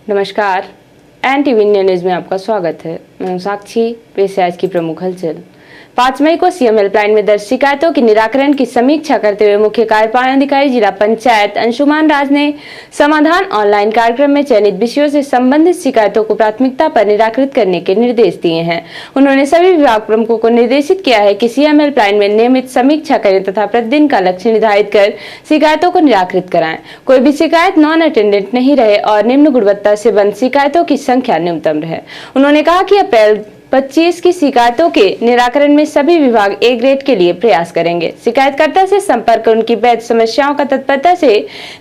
नमस्कार, NTV India news में आपका स्वागत है। मैं हूं साक्षी। पेश है आज की प्रमुख हलचल। 5 मई को सीएम हेल्पलाइन में दर्ज शिकायतों के निराकरण की समीक्षा करते हुए मुख्य कार्यपालन अधिकारी जिला पंचायत अंशुमान राज ने समाधान ऑनलाइन कार्यक्रम में चयनित विषयों से संबंधित शिकायतों को प्राथमिकता पर निराकृत करने के निर्देश दिए हैं। उन्होंने सभी विभाग प्रमुखों को निर्देशित किया है कि सीएम हेल्पलाइन में नियमित समीक्षा करें तथा प्रतिदिन का लक्ष्य निर्धारित कर शिकायतों को निराकृत कराएं। कोई भी शिकायत नॉन अटेंडेंट नहीं रहे और निम्न गुणवत्ता से बंद शिकायतों की संख्या न्यूनतम रहे। उन्होंने कहा कि अप्रैल 25 की शिकायतों के निराकरण में सभी विभाग ए ग्रेड के लिए प्रयास करेंगे। शिकायतकर्ता से संपर्क कर उनकी वैध समस्याओं का तत्परता से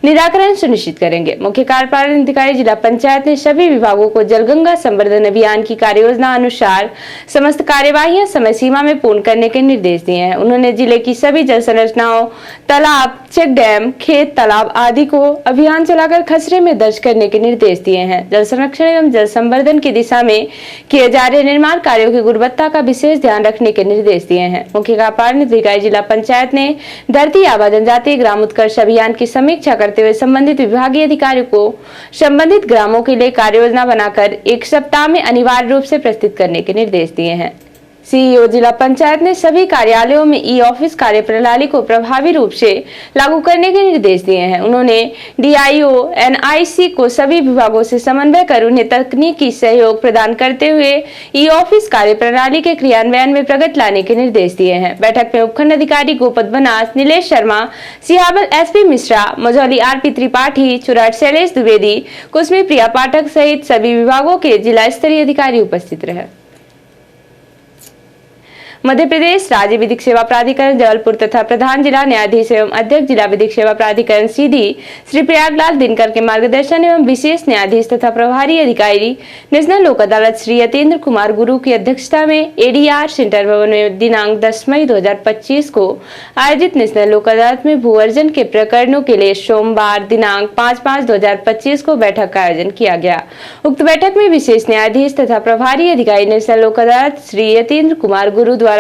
निराकरण सुनिश्चित करेंगे। मुख्य कार्यपालन अधिकारी जिला पंचायत ने सभी विभागों को जलगंगा संवर्धन अभियान की कार्ययोजना अनुसार समस्त कार्यवाहियां समय सीमा में पूर्ण करने के निर्देश दिए हैं। उन्होंने जिले की सभी जल संरचनाओं, तालाब, चेक डैम, खेत तालाब आदि को अभियान चलाकर खसरे में दर्ज करने के निर्देश दिए हैं। जल संरक्षण एवं जल संवर्धन की दिशा में किए जा रहे निर्माण कार्यों की गुणवत्ता का विशेष ध्यान रखने के निर्देश दिए हैं। मुख्य कार्यपालन अधिकारी जिला पंचायत ने धरती आबा जनजातीय ग्राम उत्कर्ष अभियान की समीक्षा करते हुए संबंधित विभागीय अधिकारियों को संबंधित ग्रामों के लिए कार्ययोजना बनाकर 1 सप्ताह में अनिवार्य रूप से प्रस्तुत करने के निर्देश दिए हैं। सीईओ जिला पंचायत ने सभी कार्यालयों में ई ऑफिस कार्य प्रणाली को प्रभावी रूप से लागू करने के निर्देश दिए हैं। उन्होंने डीआईओ एनआईसी को सभी विभागों से समन्वय कर उन्हें तकनीकी सहयोग प्रदान करते हुए ई ऑफिस कार्य प्रणाली के क्रियान्वयन में प्रगति लाने के निर्देश दिए हैं। बैठक में उपखंड अधिकारी गोपद बनास, नीलेश शर्मा, सिहाबल एसपी मिश्रा, मझौली आरपी त्रिपाठी, चुराट शैलेश द्विवेदी, कुसमी प्रिया पाठक सहित सभी विभागों के जिला स्तरीय अधिकारी उपस्थित रहे। मध्य प्रदेश राज्य विधिक सेवा प्राधिकरण जबलपुर तथा प्रधान जिला न्यायाधीश एवं अध्यक्ष जिला विधिक सेवा प्राधिकरण सीधी श्री प्रयागलाल दिनकर के मार्गदर्शन एवं विशेष न्यायाधीश तथा प्रभारी अधिकारी नेशनल लोक अदालत श्री यतेंद्र कुमार गुरु की अध्यक्षता में एडीआर सेंटर भवन में दिनांक 10 मई 2025 को आयोजित नेशनल लोक अदालत में भू अर्जन के प्रकरणों के लिए सोमवार दिनांक 5/5/2025 को बैठक का आयोजन किया गया। उक्त बैठक में विशेष न्यायाधीश तथा प्रभारी अधिकारी नेशनल लोक अदालत श्री यतेंद्र कुमार गुरु द्वारा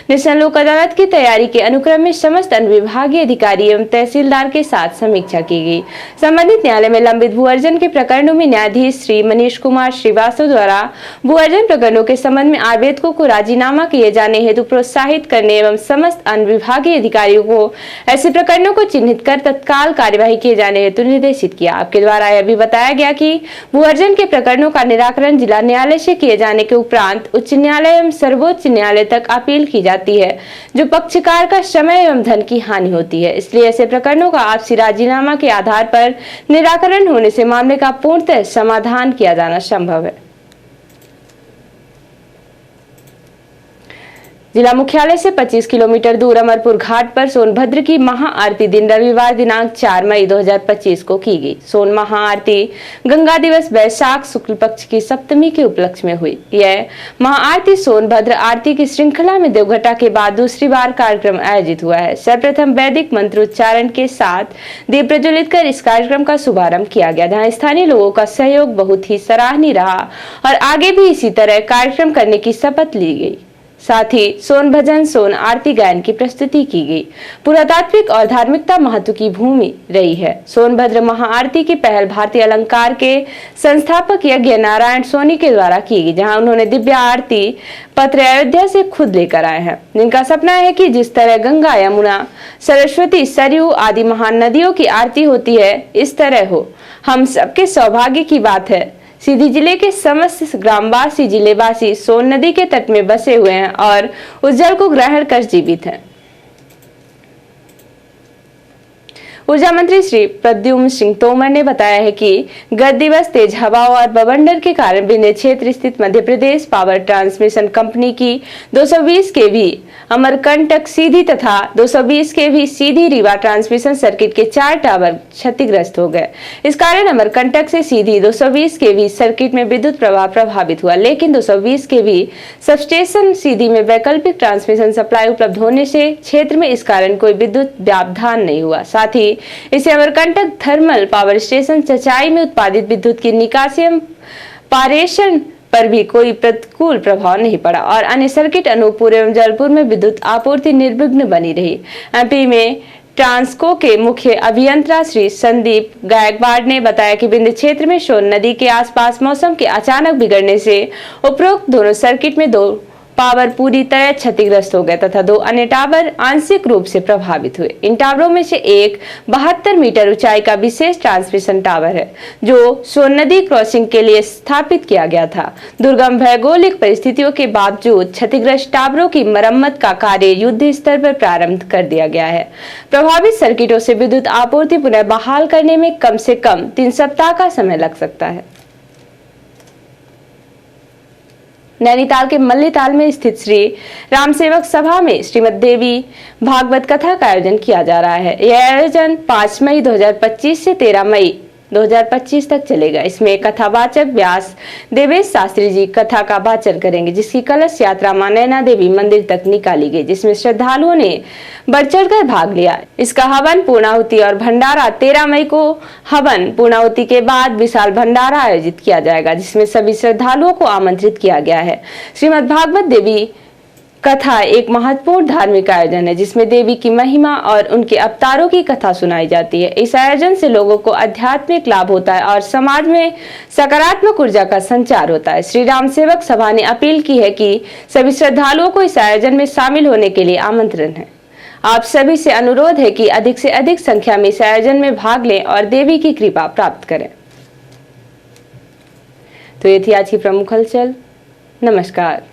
नेशनल लोक अदालत की तैयारी के अनुक्रम में समस्त अनुविभागीय अधिकारी एवं तहसीलदार के साथ समीक्षा की गई। संबंधित न्यायालय में लंबित भू अर्जन के प्रकरणों में न्यायाधीश श्री मनीष कुमार श्रीवास्तव द्वारा भू अर्जन प्रकरणों के संबंध में आवेदकों को राजीनामा किए जाने हेतु प्रोत्साहित करने एवं समस्त अनुविभागीय अधिकारियों को ऐसे प्रकरणों को चिन्हित कर तत्काल कार्यवाही किए जाने हेतु निर्देशित किया। आपके द्वारा यह भी बताया गया कि भू अर्जन के प्रकरणों का निराकरण जिला न्यायालय से किए जाने के उपरांत उच्च न्यायालय एवं सर्वोच्च न्यायालय तक अपील की जाती है, जो पक्षकार का समय एवं धन की हानि होती है। इसलिए ऐसे प्रकरणों का आपसी राजीनामा के आधार पर निराकरण होने से मामले का पूर्णतः समाधान किया जाना संभव है। जिला मुख्यालय से 25 किलोमीटर दूर अमरपुर घाट पर सोनभद्र की महाआरती दिन रविवार दिनांक 4 मई 2025 को की गई। सोन महाआरती गंगा दिवस वैशाख शुक्ल पक्ष की सप्तमी के उपलक्ष्य में हुई। यह महाआरती सोनभद्र आरती की श्रृंखला में देवघटा के बाद दूसरी बार कार्यक्रम आयोजित हुआ है। सर्वप्रथम वैदिक मंत्रोच्चारण के साथ दीप प्रज्वलित कर इस कार्यक्रम का शुभारंभ किया गया, जहाँ स्थानीय लोगों का सहयोग बहुत ही सराहनीय रहा और आगे भी इसी तरह कार्यक्रम करने की शपथ ली गई। साथ ही सोन भजन, सोन आरती गायन की प्रस्तुति की गई। पुरातात्विक और धार्मिकता महत्व की भूमि रही है। सोनभद्र महाआरती की पहल भारतीय अलंकार के संस्थापक यज्ञ नारायण सोनी के द्वारा की गई, जहां उन्होंने दिव्य आरती पत्र अयोध्या से खुद लेकर आए हैं। जिनका सपना है कि जिस तरह गंगा, यमुना, सरस्वती, सरयू आदि महान नदियों की आरती होती है, इस तरह हो। हम सबके सौभाग्य की बात है। सीधी जिले के समस्त ग्रामवासी, जिलेवासी सोन नदी के तट में बसे हुए हैं और उस जल को ग्रहण कर जीवित हैं। ऊर्जा मंत्री श्री प्रद्युम्न सिंह तोमर ने बताया है कि गत दिवस तेज हवाओं और बवंडर के कारण विंध्य क्षेत्र स्थित Madhya Pradesh power transmission company की 220 केवी अमरकंटक सीधी तथा 220 केवी सीधी रीवा ट्रांसमिशन सर्किट के 4 टावर क्षतिग्रस्त हो गए। इस कारण अमरकंटक से सीधी 220 केवी सर्किट में विद्युत प्रवाह प्रभावित हुआ, लेकिन 220 केवी सबस्टेशन सीधी में वैकल्पिक ट्रांसमिशन सप्लाई उपलब्ध होने से क्षेत्र में इस कारण कोई विद्युत व्यवधान नहीं हुआ। साथ ही इसे Amarkantak thermal power station Chachai में उत्पादित विद्युत की निकासी एवं पारेषण पर भी कोई प्रतिकूल प्रभाव नहीं पड़ा और अन्य सर्किट अनूपपुर एवं जबलपुर में विद्युत आपूर्ति निर्विघ्न बनी रही। एमपी में ट्रांसको के मुख्य अभियंता श्री संदीप गायकवाड़ ने बताया कि बिंद क्षेत्र में सोन नदी के आसपास मौसम के अचानक बिगड़ने से उपरोक्त दोनों सर्किट में 2 टावर पूरी तरह क्षतिग्रस्त हो गए तथा 2 अन्य टावर आंशिक रूप से प्रभावित हुए। इन टावरों में से एक 72 मीटर ऊंचाई का विशेष ट्रांसमिशन टावर है जो सोन नदी क्रॉसिंग के लिए स्थापित किया गया था। दुर्गम भौगोलिक परिस्थितियों के बावजूद क्षतिग्रस्त टावरों की मरम्मत का कार्य युद्ध स्तर पर प्रारंभ कर दिया गया है। प्रभावित सर्किटों से विद्युत आपूर्ति पुनः बहाल करने में कम से कम 3 सप्ताह का समय लग सकता है। नैनीताल के मल्लीताल में स्थित श्री राम सेवक सभा में श्रीमद देवी भागवत कथा का आयोजन किया जा रहा है। यह आयोजन 5 मई 2025 से 13 मई 2025 तक चलेगा। इसमें कथावाचक व्यास देवेश शास्त्री जी कथा का वाचन करेंगे, जिसकी कलश यात्रा मां नैना देवी मंदिर तक निकाली गई, जिसमें श्रद्धालुओं ने बढ़ चढ़कर भाग लिया। इसका हवन, पूर्णाहुति और भंडारा 13 मई को हवन पूर्णाहुति के बाद विशाल भंडारा आयोजित किया जाएगा, जिसमें सभी श्रद्धालुओं को आमंत्रित किया गया है। श्रीमद भागवत देवी कथा एक महत्वपूर्ण धार्मिक आयोजन है जिसमें देवी की महिमा और उनके अवतारों की कथा सुनाई जाती है। इस आयोजन से लोगों को आध्यात्मिक लाभ होता है और समाज में सकारात्मक ऊर्जा का संचार होता है। श्री राम सेवक सभा ने अपील की है कि सभी श्रद्धालुओं को इस आयोजन में शामिल होने के लिए आमंत्रण है। आप सभी से अनुरोध है कि अधिक से अधिक संख्या में इस आयोजन में भाग लें और देवी की कृपा प्राप्त करें। तो ये थी आज की प्रमुख हलचल। नमस्कार।